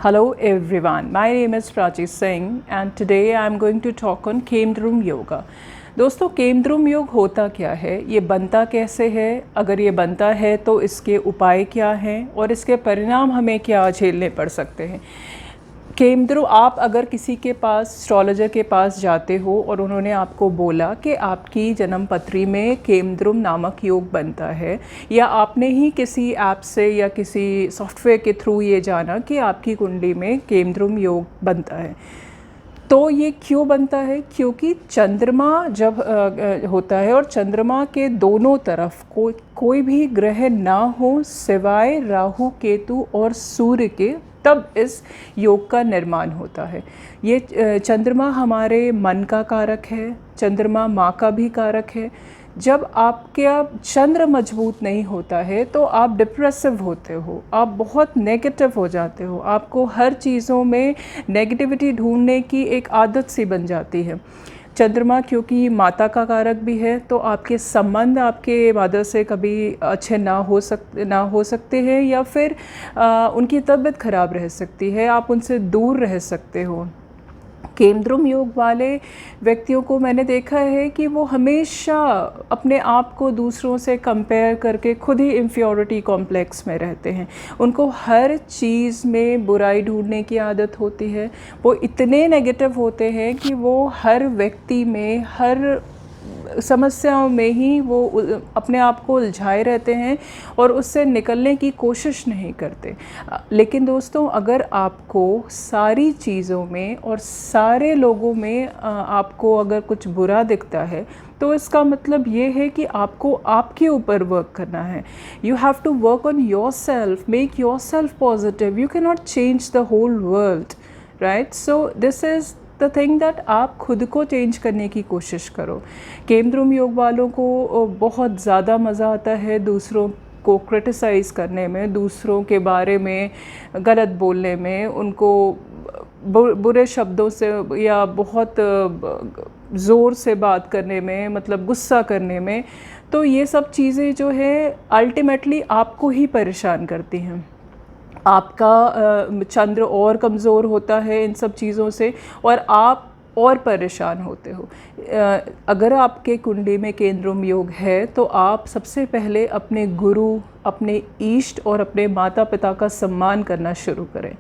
Hello everyone, my name is Prachi Singh and today I am going to talk on Kemdrum yoga. दोस्तों, केमद्रुम योग होता क्या है, ये बनता कैसे है, अगर ये बनता है तो इसके उपाय क्या हैं और इसके परिणाम हमें क्या झेलने पड़ सकते हैं। केमद्रुम, आप अगर किसी के पास एस्ट्रोलॉजर के पास जाते हो और उन्होंने आपको बोला कि आपकी जन्म पत्री में केमद्रुम नामक योग बनता है, या आपने ही किसी ऐप से या किसी सॉफ्टवेयर के थ्रू ये जाना कि आपकी कुंडली में केमद्रुम योग बनता है, तो ये क्यों बनता है? क्योंकि चंद्रमा जब होता है और चंद्रमा के दोनों तरफ कोई भी ग्रह ना हो सिवाय राहु केतु और सूर्य के, तब इस योग का निर्माण होता है। ये चंद्रमा हमारे मन का कारक है, चंद्रमा माँ का भी कारक है। जब आपका चंद्र मजबूत नहीं होता है तो आप डिप्रेसिव होते हो, आप बहुत नेगेटिव हो जाते हो, आपको हर चीज़ों में नेगेटिविटी ढूंढने की एक आदत सी बन जाती है। चंद्रमा क्योंकि माता का कारक भी है, तो आपके संबंध आपके मदर से कभी अच्छे ना हो सकते हैं, या फिर उनकी तबीयत ख़राब रह सकती है, आप उनसे दूर रह सकते हो। केमद्रुम योग वाले व्यक्तियों को मैंने देखा है कि वो हमेशा अपने आप को दूसरों से कंपेयर करके खुद ही इन्फ्योरिटी कॉम्प्लेक्स में रहते हैं। उनको हर चीज़ में बुराई ढूंढने की आदत होती है। वो इतने नेगेटिव होते हैं कि वो हर व्यक्ति में, हर समस्याओं में ही वो अपने आप को उलझाए रहते हैं और उससे निकलने की कोशिश नहीं करते। लेकिन दोस्तों, अगर आपको सारी चीज़ों में और सारे लोगों में आपको अगर कुछ बुरा दिखता है, तो इसका मतलब ये है कि आपको आपके ऊपर वर्क करना है। You have to work on yourself, make yourself positive. You can not change the whole world, right? So this is the thing that आप खुद को चेंज करने की कोशिश करो। केमद्रुम योग वालों को बहुत ज़्यादा मज़ा आता है दूसरों को क्रिटिसाइज़ करने में, दूसरों के बारे में गलत बोलने में, उनको बुरे शब्दों से या बहुत ज़ोर से बात करने में, मतलब गुस्सा करने में। तो ये सब चीज़ें जो है अल्टीमेटली आपको ही परेशान करती हैं। आपका चंद्र और कमज़ोर होता है इन सब चीज़ों से और आप और परेशान होते हो। अगर आपके कुंडली में केमद्रुम योग है तो आप सबसे पहले अपने गुरु, अपने इष्ट और अपने माता पिता का सम्मान करना शुरू करें।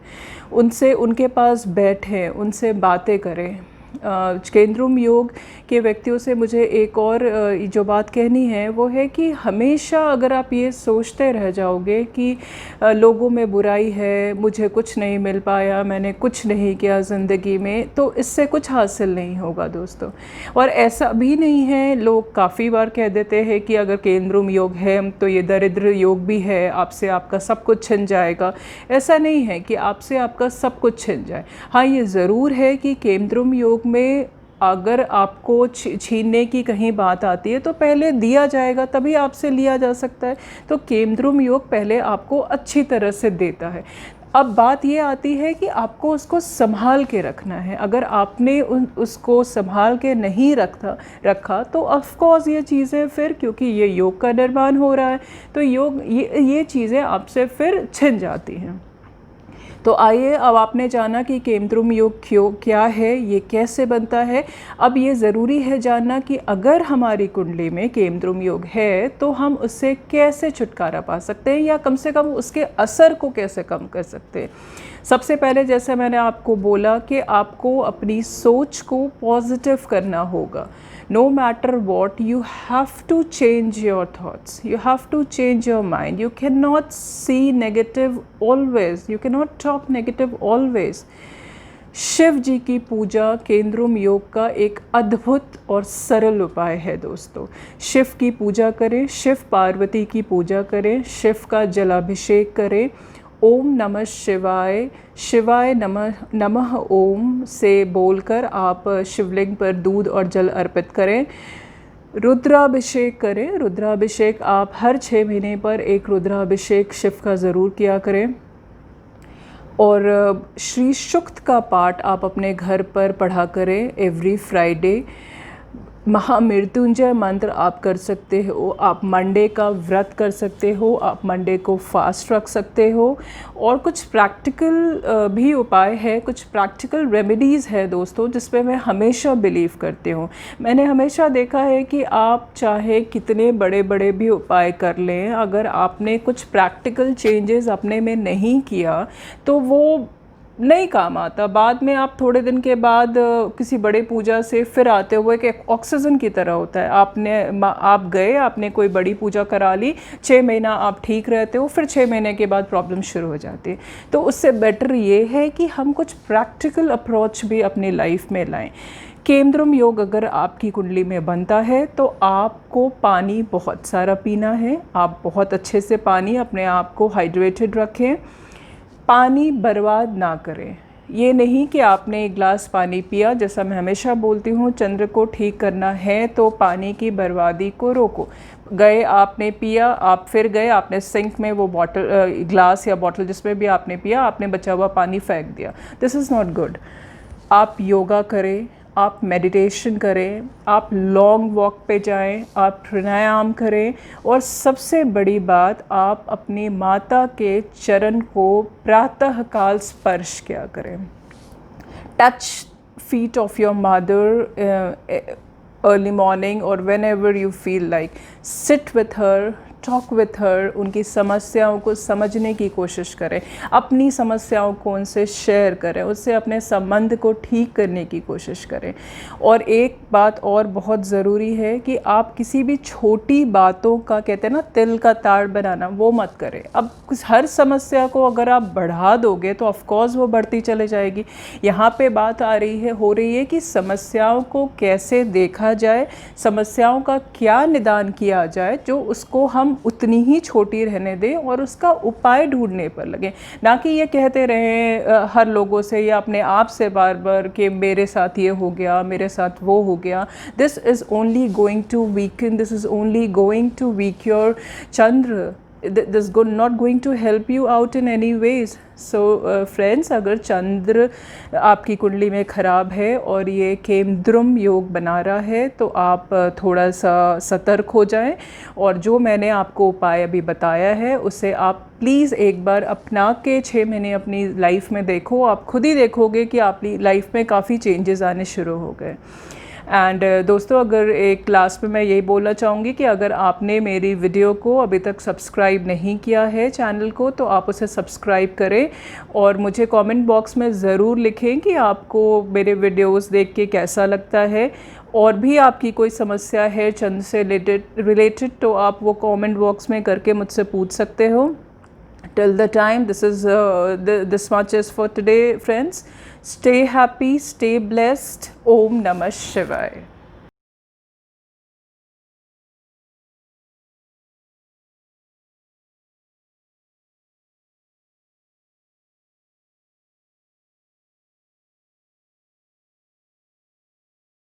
उनसे, उनके पास बैठें, उनसे बातें करें। केमद्रुम योग के व्यक्तियों से मुझे एक और जो बात कहनी है वो है कि हमेशा अगर आप ये सोचते रह जाओगे कि लोगों में बुराई है, मुझे कुछ नहीं मिल पाया, मैंने कुछ नहीं किया ज़िंदगी में, तो इससे कुछ हासिल नहीं होगा दोस्तों। और ऐसा भी नहीं है, लोग काफ़ी बार कह देते हैं कि अगर केमद्रुम योग है तो ये दरिद्र योग भी है, आपसे आपका सब कुछ छिन जाएगा। ऐसा नहीं है कि आपसे आपका सब कुछ छिन जाए। हाँ, ये ज़रूर है कि केमद्रुम योग में अगर आपको छीनने की कहीं बात आती है तो पहले दिया जाएगा, तभी आपसे लिया जा सकता है। तो केमद्रुम योग पहले आपको अच्छी तरह से देता है। अब बात ये आती है कि आपको उसको संभाल के रखना है। अगर आपने उसको संभाल के नहीं रखा तो ऑफ कोर्स ये चीज़ें फिर, क्योंकि ये योग का निर्माण हो रहा है, तो ये चीज़ें आपसे फिर छिन जाती हैं। तो आइए, अब आपने जाना कि केमद्रुम योग क्या है, ये कैसे बनता है। अब ये ज़रूरी है जानना कि अगर हमारी कुंडली में केमद्रुम योग है तो हम उससे कैसे छुटकारा पा सकते हैं, या कम से कम उसके असर को कैसे कम कर सकते हैं। सबसे पहले, जैसे मैंने आपको बोला कि आपको अपनी सोच को पॉजिटिव करना होगा। No matter what, you have to change your thoughts. You have to change your mind. You cannot see negative always. You cannot talk negative always. Shiv जी की पूजा केमद्रुम योग का एक अद्भुत और सरल उपाय है दोस्तों। शिव की पूजा करें, शिव पार्वती की पूजा करें, शिव का जलाभिषेक करें। ओम नमः शिवाय, शिवाय नमः ओम से बोलकर आप शिवलिंग पर दूध और जल अर्पित करें। रुद्राभिषेक करें। रुद्राभिषेक आप हर 6 महीने पर एक रुद्राभिषेक शिव का ज़रूर किया करें। और श्री सूक्त का पाठ आप अपने घर पर पढ़ा करें एवरी फ्राइडे। महामृत्युंजय मंत्र आप कर सकते हो, आप मंडे का व्रत कर सकते हो, आप मंडे को फास्ट रख सकते हो। और कुछ प्रैक्टिकल भी उपाय है, कुछ प्रैक्टिकल रेमेडीज़ है दोस्तों, जिस पे मैं हमेशा बिलीव करती हूँ। मैंने हमेशा देखा है कि आप चाहे कितने बड़े बड़े भी उपाय कर लें, अगर आपने कुछ प्रैक्टिकल चेंजेस अपने में नहीं किया तो वो नहीं काम आता। बाद में आप थोड़े दिन के बाद किसी बड़े पूजा से फिर आते हुए कि ऑक्सीजन की तरह होता है। आप गए, आपने कोई बड़ी पूजा करा ली, 6 महीना आप ठीक रहते हो, फिर 6 महीने के बाद प्रॉब्लम शुरू हो जाती है। तो उससे बेटर ये है कि हम कुछ प्रैक्टिकल अप्रोच भी अपनी लाइफ में लाएं। केमद्रुम योग अगर आपकी कुंडली में बनता है तो आपको पानी बहुत सारा पीना है। आप बहुत अच्छे से पानी, अपने आप को हाइड्रेटेड रखें, पानी बर्बाद ना करें। ये नहीं कि आपने एक गिलास पानी पिया, जैसा मैं हमेशा बोलती हूँ, चंद्र को ठीक करना है तो पानी की बर्बादी को रोको। गए, आपने पिया, आप फिर गए, आपने सिंक में वो बॉटल, गिलास या बॉटल जिसमें भी आपने पिया, आपने बचा हुआ पानी फेंक दिया। This is not good. आप योगा करें, आप मेडिटेशन करें, आप लॉन्ग वॉक पे जाएं, आप प्राणायाम करें, और सबसे बड़ी बात, आप अपनी माता के चरण को प्रातःकाल स्पर्श किया करें। Touch feet of your mother early morning or whenever you feel like. Sit with her, talk with her, उनकी समस्याओं को समझने की कोशिश करें, अपनी समस्याओं को उनसे शेयर करें, उससे अपने संबंध को ठीक करने की कोशिश करें। और एक बात और बहुत ज़रूरी है कि आप किसी भी छोटी बातों का, कहते हैं ना, तिल का ताड़ बनाना, वो मत करें। अब हर समस्या को अगर आप बढ़ा दोगे तो ऑफकोर्स वो बढ़ती चले जाएगी। यहाँ पे बात हो रही है कि समस्याओं को कैसे देखा जाए, समस्याओं का क्या निदान किया जाए, जो उसको हम उतनी ही छोटी रहने दें और उसका उपाय ढूंढने पर लगे। ना कि ये कहते रहें हर लोगों से या अपने आप से बार बार कि मेरे साथ ये हो गया, मेरे साथ वो हो गया। This is only going to weaken, this is only going to weak your Chandra, this is not going to help you out in any ways. So friends, अगर चंद्र आपकी कुंडली में ख़राब है और ये केमद्रुम योग बना रहा है तो आप थोड़ा सा सतर्क हो जाएं, और जो मैंने आपको उपाय अभी बताया है उसे आप प्लीज़ एक बार अपना के 6 महीने अपनी लाइफ में देखो। आप खुद ही देखोगे कि आपकी लाइफ में काफ़ी चेंजेस आने शुरू हो गए। एंड दोस्तों, अगर एक क्लास में मैं यही बोलना चाहूँगी कि अगर आपने मेरी वीडियो को अभी तक सब्सक्राइब नहीं किया है चैनल को, तो आप उसे सब्सक्राइब करें और मुझे कमेंट बॉक्स में ज़रूर लिखें कि आपको मेरे वीडियोस देख के कैसा लगता है। और भी आपकी कोई समस्या है चंद्र से रिलेटेड तो आप वो कमेंट बॉक्स में करके मुझसे पूछ सकते हो। Till the time, this much is for today, friends. Stay happy, stay blessed. Om Namah Shivaya.